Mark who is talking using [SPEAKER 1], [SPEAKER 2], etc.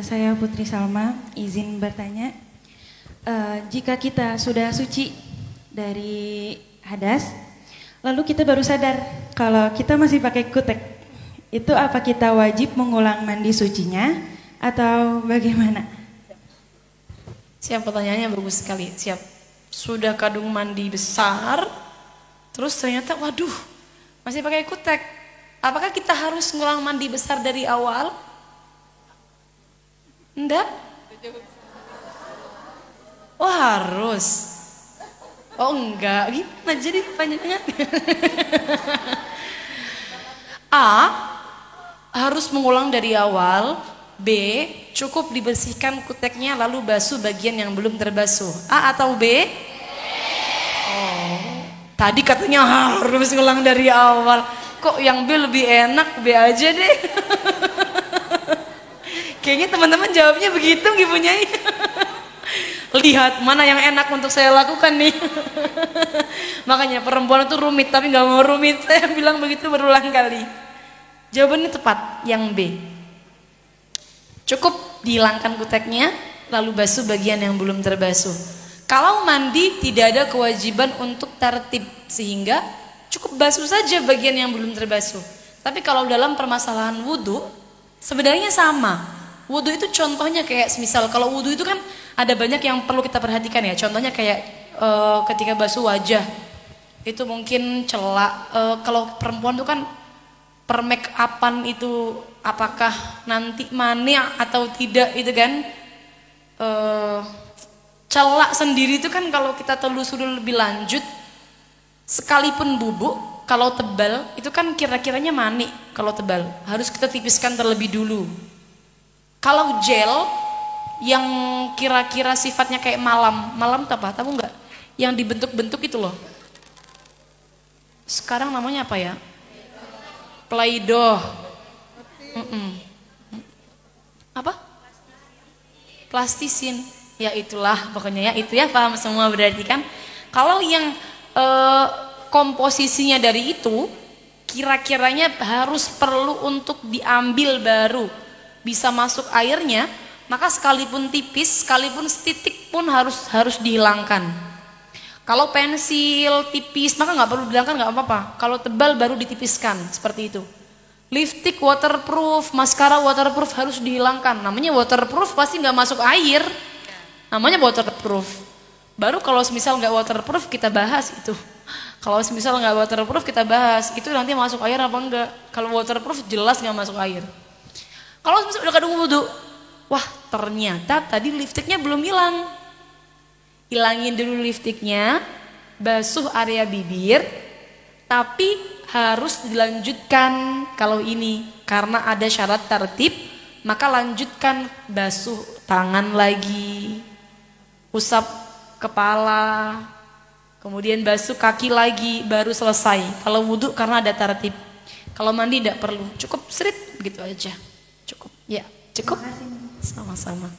[SPEAKER 1] Saya Putri Salma, izin bertanya. Jika kita sudah suci dari hadas, lalu kita baru sadar kalau kita masih pakai kutek, itu apa kita wajib mengulang mandi sucinya atau bagaimana?
[SPEAKER 2] Siap, pertanyaannya bagus sekali. Siap. Sudah kadung mandi besar, terus ternyata waduh masih pakai kutek. Apakah kita harus ngulang mandi besar dari awal? Enggak? Oh harus. Oh enggak, gimana jadi pertanyaannya? A, harus mengulang dari awal. B, cukup dibersihkan kuteknya lalu basuh bagian yang belum terbasuh. A atau B? Oh, tadi katanya harus ngulang dari awal. Kok yang B lebih enak? B aja deh. Kayaknya teman-teman jawabnya begitu Ibu Nyai. Lihat mana yang enak untuk saya lakukan nih. Makanya perempuan itu rumit tapi nggak mau rumit. Saya bilang begitu berulang kali. Jawabannya tepat, yang B. Cukup dihilangkan kuteknya lalu basuh bagian yang belum terbasuh. Kalau mandi tidak ada kewajiban untuk tertib, sehingga cukup basuh saja bagian yang belum terbasuh. Tapi kalau dalam permasalahan wudhu sebenarnya sama. Wudhu itu contohnya kayak semisal kalau wudhu itu kan ada banyak yang perlu kita perhatikan ya. Contohnya kayak ketika basuh wajah itu mungkin celak. Kalau perempuan itu kan per make upan itu apakah nanti mania atau tidak itu kan. Celak sendiri itu kan kalau kita telusuri lebih lanjut, sekalipun bubuk kalau tebal itu kan kira-kiranya mani. Kalau tebal harus kita tipiskan terlebih dulu. Kalau gel yang kira-kira sifatnya kayak malam itu apa? Tahu nggak? Yang dibentuk-bentuk itu loh. Sekarang namanya apa ya? Play-Doh. Apa? Plastisin. Ya itulah pokoknya ya, itu ya, paham semua berarti kan. Kalau yang komposisinya dari itu kira-kiranya harus perlu untuk diambil baru bisa masuk airnya, maka sekalipun tipis, sekalipun setitik pun harus dihilangkan. Kalau pensil tipis maka nggak perlu dihilangkan, nggak apa-apa. Kalau tebal baru ditipiskan, seperti itu. Lipstick waterproof, maskara waterproof harus dihilangkan. Namanya waterproof pasti nggak masuk air. Namanya waterproof. Baru kalau semisal nggak waterproof kita bahas itu. Kalau semisal nggak waterproof kita bahas itu nanti masuk air apa enggak. Kalau waterproof jelas nggak masuk air. Kalau semisal udah kadung wudhu, wah ternyata tadi lipstiknya belum hilang. Hilangin dulu lipstiknya, basuh area bibir, tapi harus dilanjutkan kalau ini karena ada syarat tertib, maka lanjutkan basuh tangan lagi, usap kepala, kemudian basuh kaki lagi, baru selesai. Kalau wudhu karena ada tertib. Kalau mandi tidak perlu, cukup serit gitu aja. Cukup, ya cukup. Sama-sama.